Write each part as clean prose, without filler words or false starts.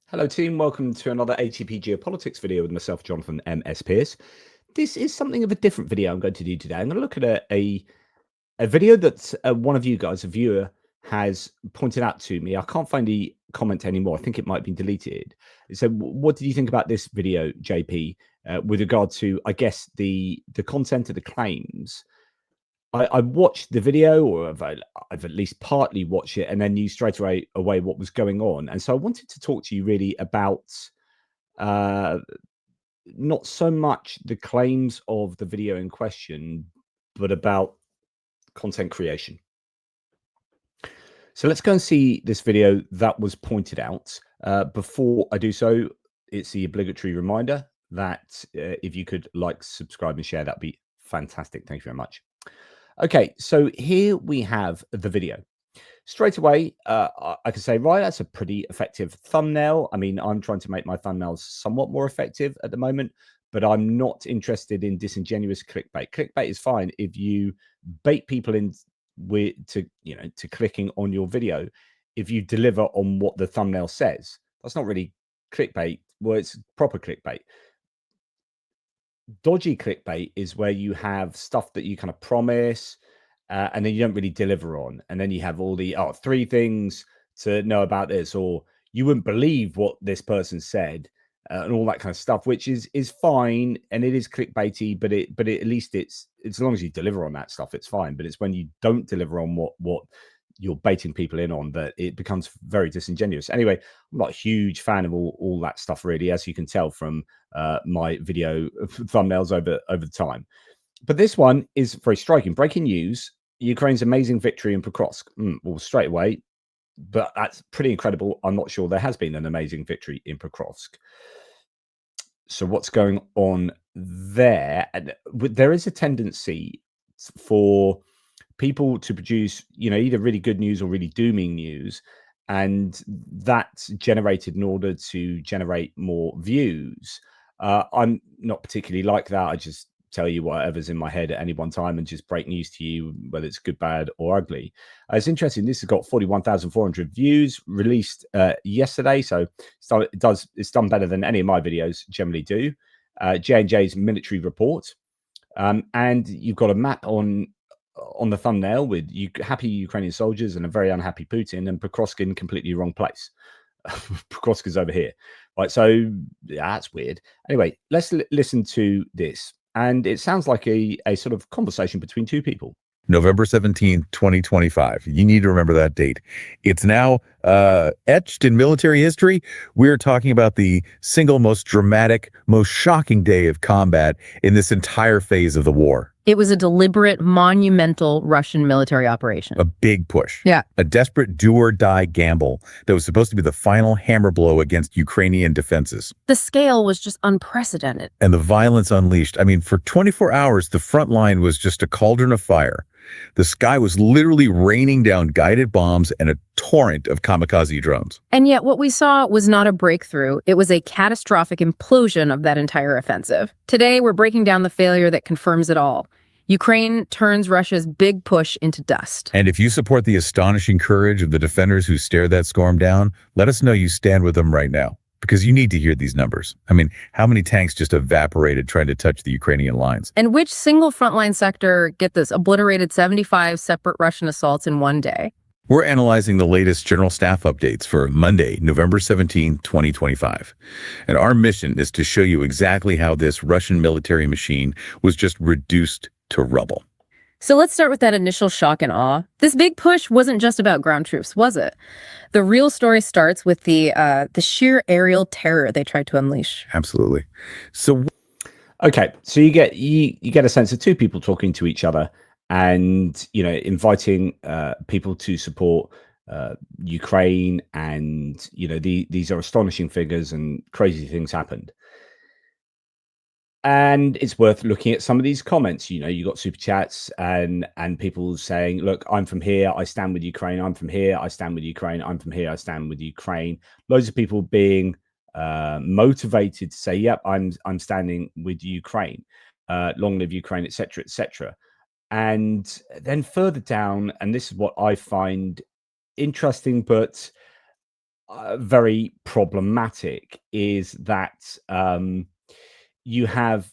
Hello team, welcome to another ATP Geopolitics video with myself, Jonathan M.S. Pierce. This is something of a different video I'm going to do today. I'm going to look at a video that one of you guys, a viewer, has pointed out to me. I can't find the comment anymore. I think it might be deleted. So what did you think about this video, JP, with regard to, I guess, the content of the claims? I watched the video, or I've at least partly watched it, and then knew straight away what was going on. And so I wanted to talk to you really about not so much the claims of the video in question, but about content creation. So let's go and see this video that was pointed out. Before I do so, it's the obligatory reminder that if you could like, subscribe, and share, that'd be fantastic. Thank you very much. Okay, so here we have the video. Straight away, I can say, right, that's a pretty effective thumbnail. I mean, I'm trying to make my thumbnails somewhat more effective at the moment, but I'm not interested in disingenuous clickbait. Clickbait is fine if you bait people in to clicking on your video. If you deliver on what the thumbnail says, that's not really clickbait. Well, it's proper clickbait. Dodgy clickbait is where you have stuff that you kind of promise and then you don't really deliver on, and then you have all the 3 things to know about this, or you wouldn't believe what this person said, and all that kind of stuff, which is fine, and it is clickbaity, but at least it's as long as you deliver on that stuff, it's fine. But it's when you don't deliver on what you're baiting people in on that it becomes very disingenuous. Anyway, I'm not a huge fan of all that stuff, really, as you can tell from my video thumbnails over the time. But this one is very striking. Breaking news: Ukraine's amazing victory in Pokrovsk. Well, straight away, but that's pretty incredible. I'm not sure there has been an amazing victory in Pokrovsk. So what's going on there? And there is a tendency for people to produce, either really good news or really dooming news, and that's generated in order to generate more views. I'm not particularly like that. I just tell you whatever's in my head at any one time and just break news to you, whether it's good, bad, or ugly. It's interesting. This has got 41,400 views, released yesterday, so it's done better than any of my videos generally do. J&J's military report, and you've got a map on the thumbnail with happy Ukrainian soldiers and a very unhappy Putin, and Pokrovsk in completely wrong place. Pokrovsk is over here, right? So yeah, that's weird. Anyway, let's listen to this, and it sounds like a sort of conversation between two people. November 17th, 2025. You need to remember that date. It's now etched in military history. We're talking about the single most dramatic, most shocking day of combat in this entire phase of the war. It was a deliberate, monumental Russian military operation. A big push. Yeah. A desperate do-or-die gamble that was supposed to be the final hammer blow against Ukrainian defenses. The scale was just unprecedented. And the violence unleashed. I mean, for 24 hours, the front line was just a cauldron of fire. The sky was literally raining down guided bombs and a torrent of kamikaze drones. And yet what we saw was not a breakthrough. It was a catastrophic implosion of that entire offensive. Today, we're breaking down the failure that confirms it all. Ukraine turns Russia's big push into dust. And if you support the astonishing courage of the defenders who stared that storm down, let us know you stand with them right now, because you need to hear these numbers. I mean, how many tanks just evaporated trying to touch the Ukrainian lines? And which single frontline sector, get this, obliterated 75 separate Russian assaults in one day? We're analyzing the latest General Staff updates for Monday, November 17, 2025. And our mission is to show you exactly how this Russian military machine was just reduced to rubble. So let's start with that initial shock and awe. This big push wasn't just about ground troops, was it? The real story starts with the sheer aerial terror they tried to unleash. Absolutely. So, okay, so you get a sense of two people talking to each other, and inviting people to support Ukraine, and these are astonishing figures, and crazy things happened. And it's worth looking at some of these comments. You got super chats and people saying, look, I'm from here, I stand with Ukraine. I'm from here, I stand with Ukraine. I'm from here, I stand with Ukraine. Loads of people being motivated to say, yep, I'm standing with Ukraine. Long live Ukraine, etc., etc. And then further down, and this is what I find interesting, but very problematic is that you have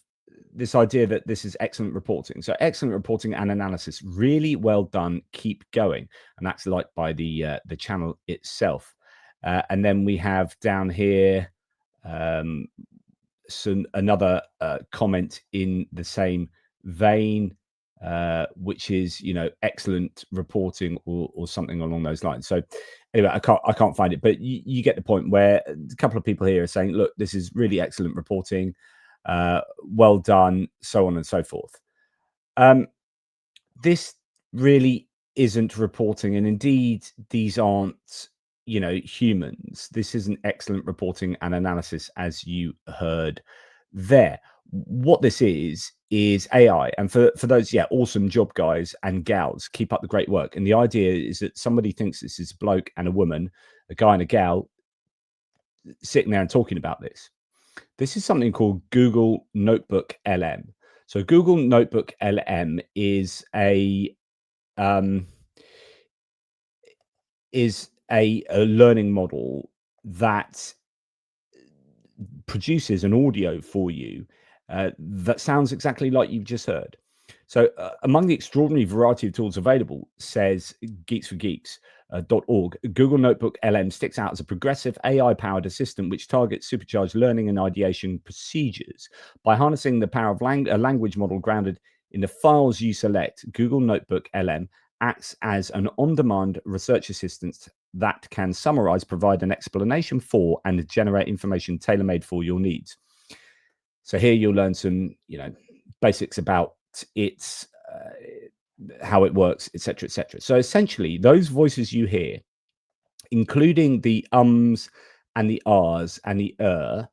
this idea that this is excellent reporting. So excellent reporting and analysis, really well done. Keep going, and that's liked by the channel itself. And then we have down here another comment in the same vein, which is, excellent reporting or something along those lines. So anyway, I can't find it, but you get the point where a couple of people here are saying, look, this is really excellent reporting, well done, so on and so forth. This really isn't reporting, and indeed these aren't humans. This isn't excellent reporting and analysis, as you heard there. What this is AI. And for those, awesome job, guys and gals, keep up the great work. And the idea is that somebody thinks this is a bloke and a woman, a guy and a gal, sitting there and talking about this. This is something called Google Notebook LM. So Google Notebook LM is a learning model that produces an audio for you that sounds exactly like you've just heard. So among the extraordinary variety of tools available, says geeks4geeks.org, Google Notebook LM sticks out as a progressive AI-powered assistant which targets supercharged learning and ideation procedures. By harnessing the power of a language model grounded in the files you select, Google Notebook LM acts as an on-demand research assistant that can summarize, provide an explanation for, and generate information tailor-made for your needs. So here you'll learn some, basics about its how it works, etc., etc. So essentially, those voices you hear, including the ums and the ahs and the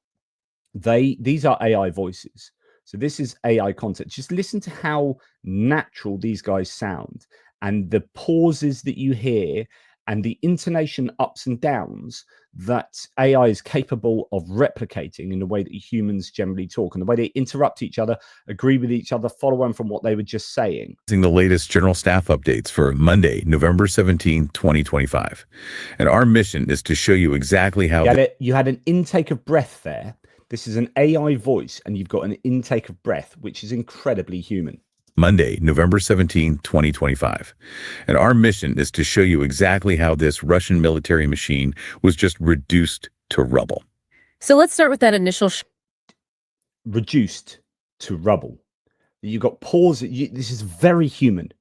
these are AI voices. So this is AI content. Just listen to how natural these guys sound, and the pauses that you hear and the intonation ups and downs that AI is capable of replicating in the way that humans generally talk, and the way they interrupt each other, agree with each other, follow on from what they were just saying. The latest general staff updates for Monday, November 17, 2025. And our mission is to show you exactly how... You had an intake of breath there. This is an AI voice, and you've got an intake of breath, which is incredibly human. Monday, November 17, 2025. And our mission is to show you exactly how this Russian military machine was just reduced to rubble. So let's start with that initial... Reduced to rubble. You've got pause. This is very human.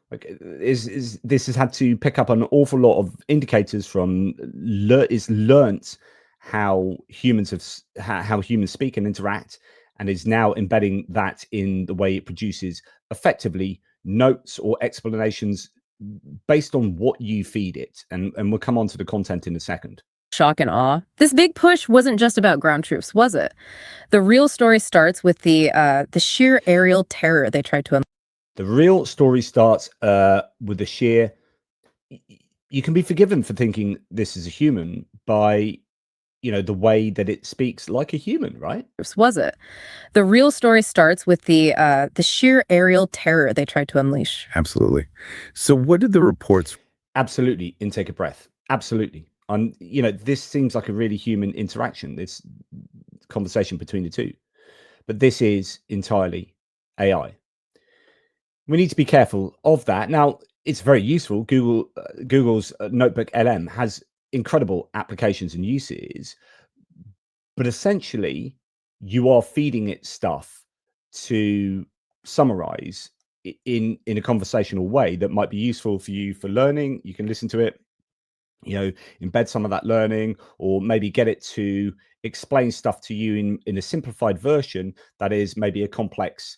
Like, this has had to pick up an awful lot of indicators from... It's learnt how humans speak and interact, and is now embedding that in the way it produces effectively notes or explanations based on what you feed it. And we'll come on to the content in a second. Shock and awe. This big push wasn't just about ground troops, was it? The real story starts with the sheer aerial terror they tried to... The real story starts with the sheer... You can be forgiven for thinking this is a human by... the way that it speaks like a human, right? Was it? The real story starts with the sheer aerial terror they tried to unleash. Absolutely. So what did the reports... Absolutely. Intake a breath. Absolutely. This seems like a really human interaction, this conversation between the two. But this is entirely AI. We need to be careful of that. Now, it's very useful. Google's Notebook LM has incredible applications and uses, but essentially you are feeding it stuff to summarize in a conversational way that might be useful for you for learning. You can listen to it, embed some of that learning, or maybe get it to explain stuff to you in a simplified version that is maybe a complex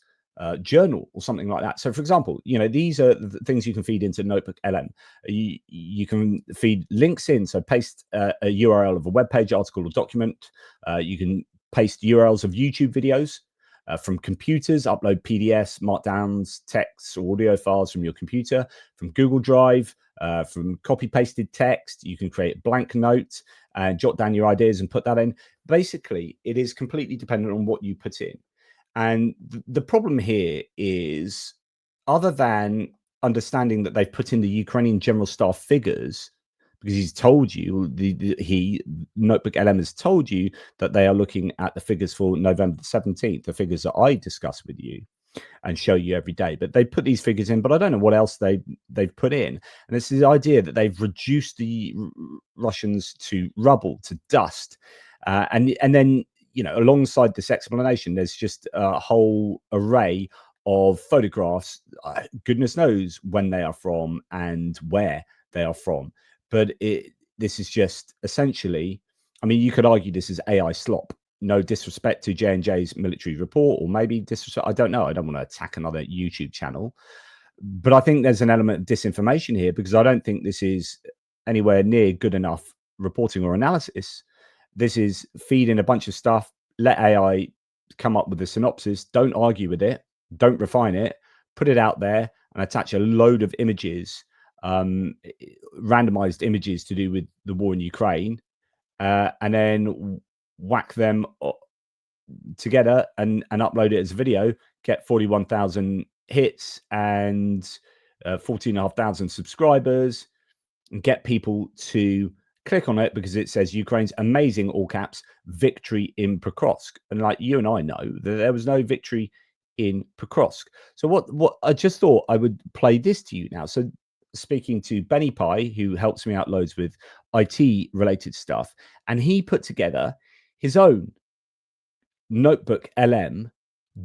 journal or something like that. So for example, these are the things you can feed into Notebook LM. You can feed links in, so paste a URL of a web page, article, or document. You can paste URLs of YouTube videos from computers, upload PDFs, markdowns, texts, or audio files from your computer, from Google Drive, from copy pasted text. You can create a blank note and jot down your ideas and put that in. Basically, it is completely dependent on what you put in. And the problem here is, other than understanding that they've put in the Ukrainian general staff figures, because he's told you, Notebook LM has told you that they are looking at the figures for November the 17th, the figures that I discuss with you and show you every day. But they put these figures in, but I don't know what else they've put in. And it's the idea that they've reduced the Russians to rubble, to dust, and then, you know, alongside this explanation, there's just a whole array of photographs. Goodness knows when they are from and where they are from. But this is just essentially, I mean, you could argue this is AI slop. No disrespect to J&J's military report, or maybe disrespect, I don't know. I don't want to attack another YouTube channel. But I think there's an element of disinformation here, because I don't think this is anywhere near good enough reporting or analysis. This is feeding a bunch of stuff, let AI come up with a synopsis, don't argue with it, don't refine it, put it out there and attach a load of images, randomized images to do with the war in Ukraine, and then whack them together and upload it as a video, get 41,000 hits and 14,500 subscribers, and get people to click on it because it says Ukraine's amazing, all caps, victory in Pokrovsk. And like you and I know that there was no victory in Pokrovsk. So what I just thought I would play this to you now. So speaking to Benny Pie, who helps me out loads with IT related stuff, and he put together his own Notebook LM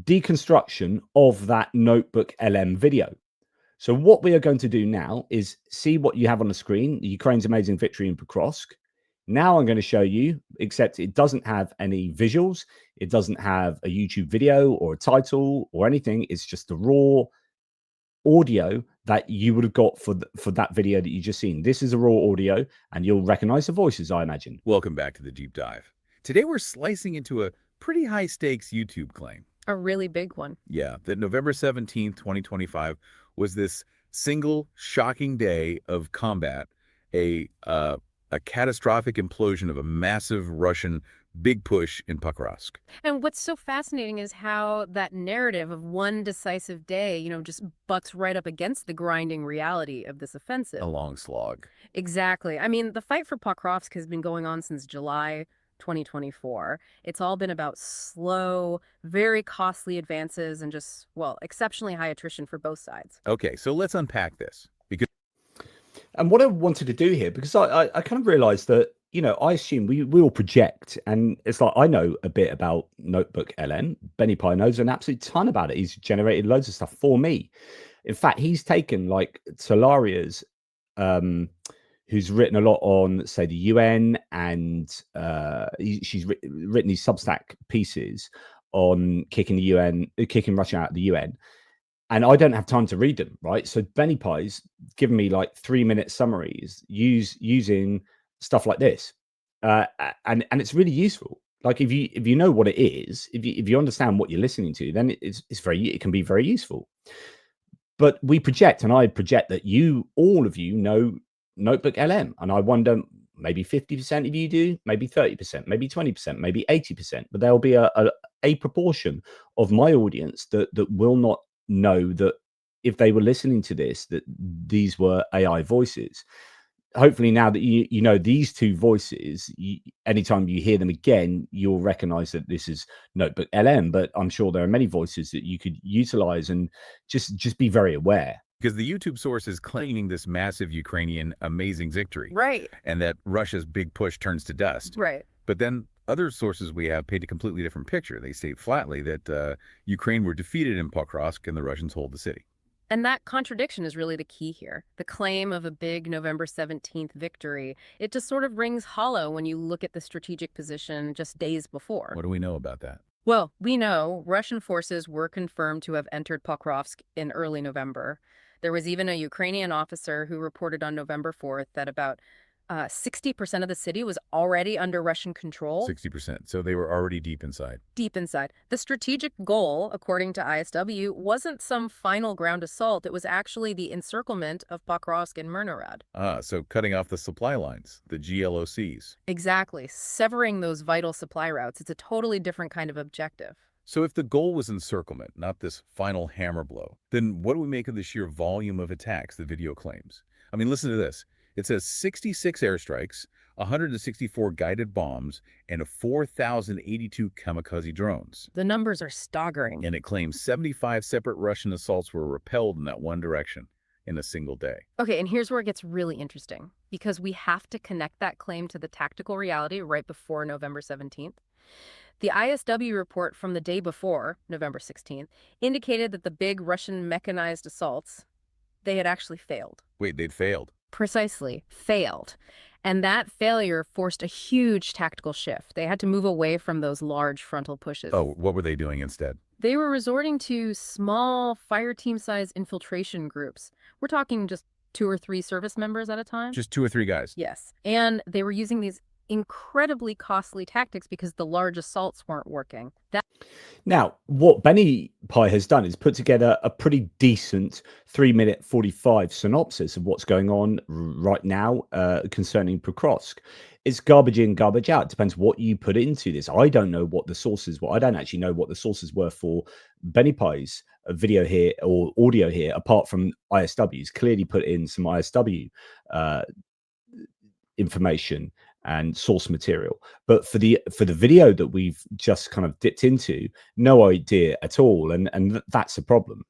deconstruction of that Notebook LM video. So what we are going to do now is see what you have on the screen, Ukraine's amazing victory in Pokrovsk. Now I'm going to show you, except it doesn't have any visuals. It doesn't have a YouTube video or a title or anything. It's just the raw audio that you would have got for that video that you just seen. This is a raw audio, and you'll recognize the voices, I imagine. Welcome back to the deep dive. Today we're slicing into a pretty high stakes YouTube claim. A really big one. Yeah, that November 17th, 2025 was this single shocking day of combat, a catastrophic implosion of a massive Russian big push in Pokrovsk. And what's so fascinating is how that narrative of one decisive day, just butts right up against the grinding reality of this offensive. A long slog. Exactly. I mean, the fight for Pokrovsk has been going on since July 2024. It's all been about slow, very costly advances and just, well, exceptionally high attrition for both sides. Okay, so let's unpack this. And what I wanted to do here, because I kind of realized that, I assume we all project, and it's like, I know a bit about Notebook LM. Benny Pie knows an absolute ton about it. He's generated loads of stuff for me. In fact, he's taken like Solaria's, who's written a lot on, say, the UN, and she's written these Substack pieces on kicking Russia out of the UN. And I don't have time to read them, right? So Benny Pie's given me like 3-minute summaries using stuff like this, and it's really useful. Like if you know what it is, if you understand what you're listening to, then it can be very useful. But we project, and I project that all of you know Notebook LM, and I wonder, maybe 50% of you do, maybe 30%, maybe 20%, maybe 80%, but there'll be a proportion of my audience that will not know that if they were listening to this, that these were AI voices. Hopefully now that you know these two voices, anytime you hear them again, you'll recognize that this is Notebook LM. But I'm sure there are many voices that you could utilize, and just be very aware. Because the YouTube source is claiming this massive Ukrainian amazing victory. Right. And that Russia's big push turns to dust. Right. But then other sources we have paint a completely different picture. They state flatly that Ukraine were defeated in Pokrovsk and the Russians hold the city. And that contradiction is really the key here. The claim of a big November 17th victory, it just sort of rings hollow when you look at the strategic position just days before. What do we know about that? Well, we know Russian forces were confirmed to have entered Pokrovsk in early November. There was even a Ukrainian officer who reported on November 4th that about 60% of the city was already under Russian control. 60%. So they were already deep inside. Deep inside. The strategic goal, according to ISW, wasn't some final ground assault. It was actually the encirclement of Pokrovsk and Myrnorod. So cutting off the supply lines, the GLOCs. Exactly. Severing those vital supply routes. It's a totally different kind of objective. So if the goal was encirclement, not this final hammer blow, then what do we make of the sheer volume of attacks the video claims? I mean, listen to this. It says 66 airstrikes, 164 guided bombs, and 4,082 kamikaze drones. The numbers are staggering. And it claims 75 separate Russian assaults were repelled in that one direction in a single day. Okay, and here's where it gets really interesting, because we have to connect that claim to the tactical reality right before November 17th. The ISW report from the day before, November 16th, indicated that the big Russian mechanized assaults, they had actually failed. Wait, they'd failed? Precisely, failed. And that failure forced a huge tactical shift. They had to move away from those large frontal pushes. Oh, what were they doing instead? They were resorting to small fire team-sized infiltration groups. We're talking just 2 or 3 service members at a time. Just 2 or 3 guys? Yes. And they were using these incredibly costly tactics because the large assaults weren't working. Now, what Benny Pie has done is put together a pretty decent 3-minute 45 synopsis of what's going on right now concerning Pokrovsk. It's garbage in, garbage out. It depends what you put into this. I don't know what the sources were. I don't actually know what the sources were for Benny Pie's video here or audio here, apart from ISW's. Clearly put in some ISW information and source material, but for the video that we've just kind of dipped into, no idea at all, and that's a problem.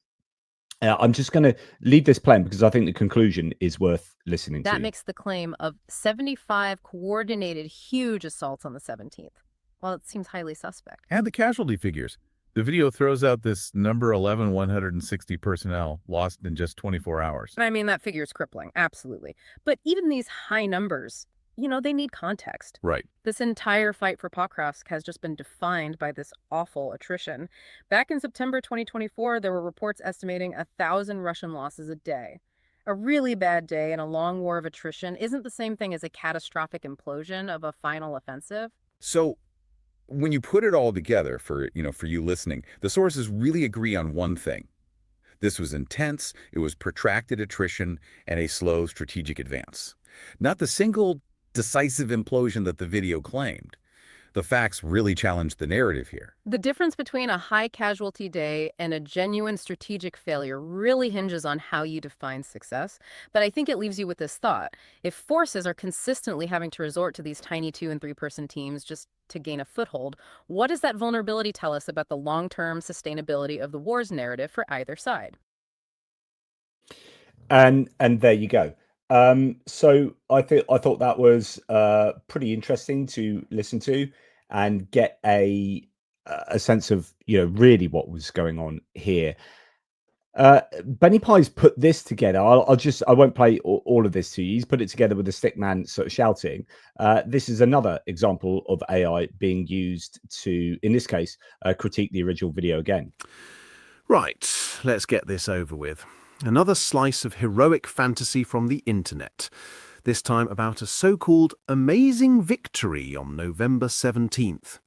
I'm just going to leave this playing because I think the conclusion is worth listening to. That makes the claim of 75 coordinated huge assaults on the 17th. Well, it seems highly suspect. And the casualty figures. The video throws out this number 160 personnel lost in just 24 hours. I mean, that figure is crippling, absolutely. But even these high numbers, you know, they need context. Right. This entire fight for Pokrovsk has just been defined by this awful attrition. Back in September 2024, there were reports estimating 1,000 Russian losses a day. A really bad day and a long war of attrition isn't the same thing as a catastrophic implosion of a final offensive. So when you put it all together for you listening, the sources really agree on one thing. This was intense, it was protracted attrition, and a slow strategic advance. Not the single decisive implosion that the video claimed. The facts really challenge the narrative here. The difference between a high casualty day and a genuine strategic failure really hinges on how you define success. But I think it leaves you with this thought. If forces are consistently having to resort to these tiny 2- and 3-person teams just to gain a foothold, what does that vulnerability tell us about the long-term sustainability of the war's narrative for either side? And there you go. So I thought that was pretty interesting to listen to and get a sense of really what was going on here. Benny Pie's put this together. I won't play all of this to you. He's put it together with the stickman sort of shouting. This is another example of AI being used to, in this case, critique the original video again. Right, let's get this over with. Another slice of heroic fantasy from the internet, this time about a so-called amazing victory on November 17th.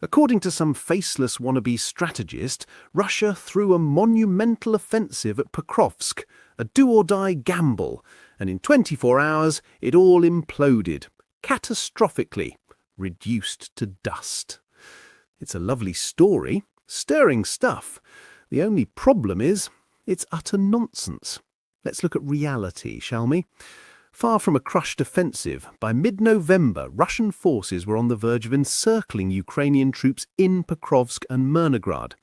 According to some faceless wannabe strategist, Russia threw a monumental offensive at Pokrovsk, a do-or-die gamble, and in 24 hours it all imploded, catastrophically, reduced to dust. It's a lovely story, stirring stuff. The only problem is, it's utter nonsense. Let's look at reality, shall we? Far from a crushed offensive, by mid-November, Russian forces were on the verge of encircling Ukrainian troops in Pokrovsk and Myrnograd.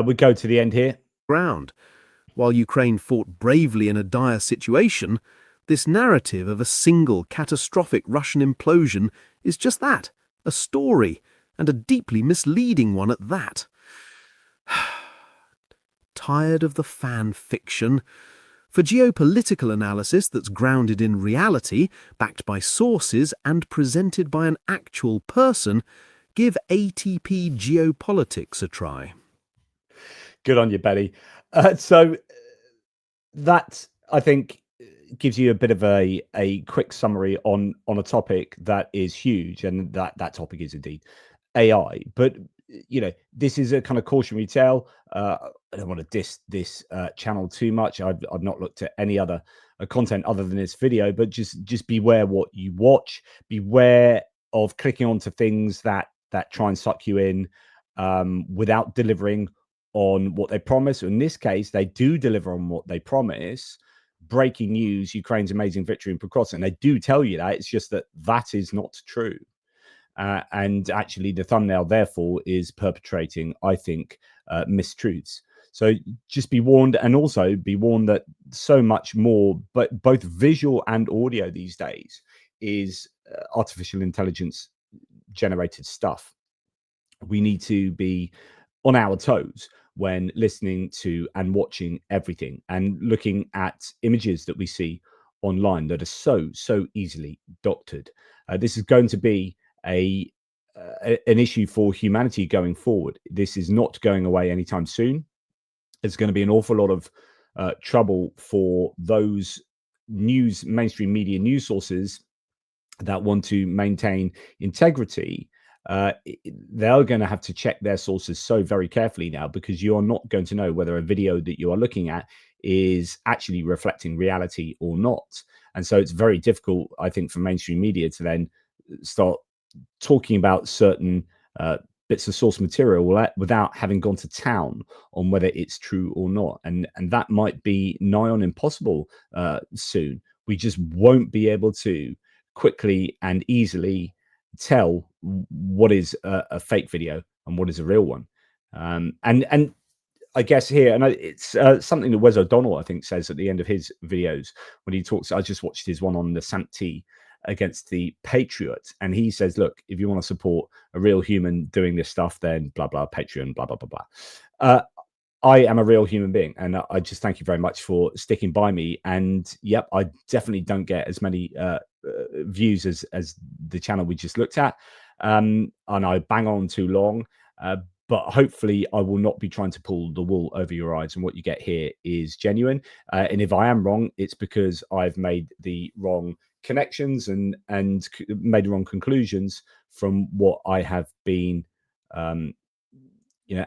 We go to the end here. While Ukraine fought bravely in a dire situation, this narrative of a single catastrophic Russian implosion is just that, a story, and a deeply misleading one at that. Tired of the fan fiction? For geopolitical analysis that's grounded in reality, backed by sources and presented by an actual person, give ATP Geopolitics a try. Good on you, Benny. So that, I think, gives you a bit of a quick summary on a topic that is huge, and that topic is indeed AI. But this is a kind of cautionary tale. I don't want to diss this channel too much. I've not looked at any other content other than this video, but just beware what you watch. Beware of clicking onto things that try and suck you in without delivering on what they promise. In this case, they do deliver on what they promise, breaking news, Ukraine's amazing victory in Pokrovsk, and they do tell you that. It's just that that is not true. And actually, the thumbnail, therefore, is perpetrating, I think, mistruths. So just be warned, and also be warned that so much more, but both visual and audio these days, is artificial intelligence generated stuff. We need to be on our toes when listening to and watching everything and looking at images that we see online that are so easily doctored. This is going to be an issue for humanity going forward. This is not going away anytime soon. It's going to be an awful lot of trouble for those mainstream media news sources that want to maintain integrity. They're going to have to check their sources so very carefully now, because you are not going to know whether a video that you are looking at is actually reflecting reality or not. And so it's very difficult, I think, for mainstream media to then start talking about certain bits of source material without having gone to town on whether it's true or not. And that might be nigh on impossible soon. We just won't be able to quickly and easily tell what is a fake video and what is a real one. And I guess here, and it's something that Wes O'Donnell, I think, says at the end of his videos when he talks. I just watched his one on the Samp-T against the Patriots, and he says, look, if you want to support a real human doing this stuff, then blah blah Patreon, blah blah blah blah. I am a real human being, and I just thank you very much for sticking by me. And yep, I definitely don't get as many views as the channel we just looked at, and I bang on too long. But hopefully I will not be trying to pull the wool over your eyes, and what you get here is genuine. And if I am wrong, it's because I've made the wrong connections and made the wrong conclusions from what I have been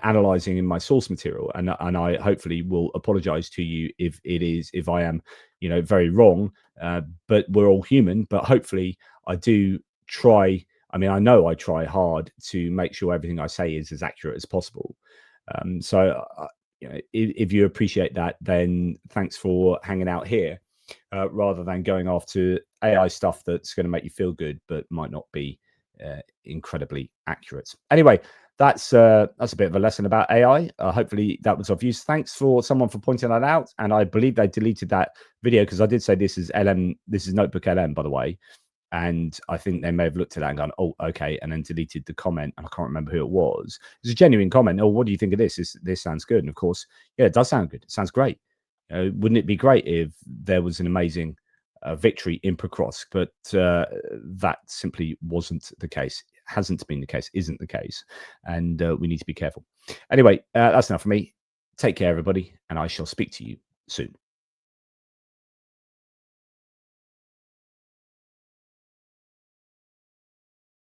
analyzing in my source material, and I hopefully will apologize to you if I am very wrong, but we're all human. But hopefully I do try. I mean, I know I try hard to make sure everything I say is as accurate as possible. So if you appreciate that, then thanks for hanging out here, rather than going after AI stuff that's going to make you feel good but might not be incredibly accurate. Anyway, that's a bit of a lesson about AI. Hopefully that was of use. Thanks for someone for pointing that out. And I believe they deleted that video, because I did say this is NotebookLM, by the way. And I think they may have looked at that and gone, oh, okay, and then deleted the comment. And I can't remember who it was. It's a genuine comment. Oh, what do you think of this? This sounds good. And of course, yeah, it does sound good. It sounds great. Wouldn't it be great if there was an amazing victory in Pokrovsk? But that simply wasn't the case. Hasn't been the case, isn't the case. And we need to be careful. Anyway, that's enough for me. Take care, everybody. And I shall speak to you soon.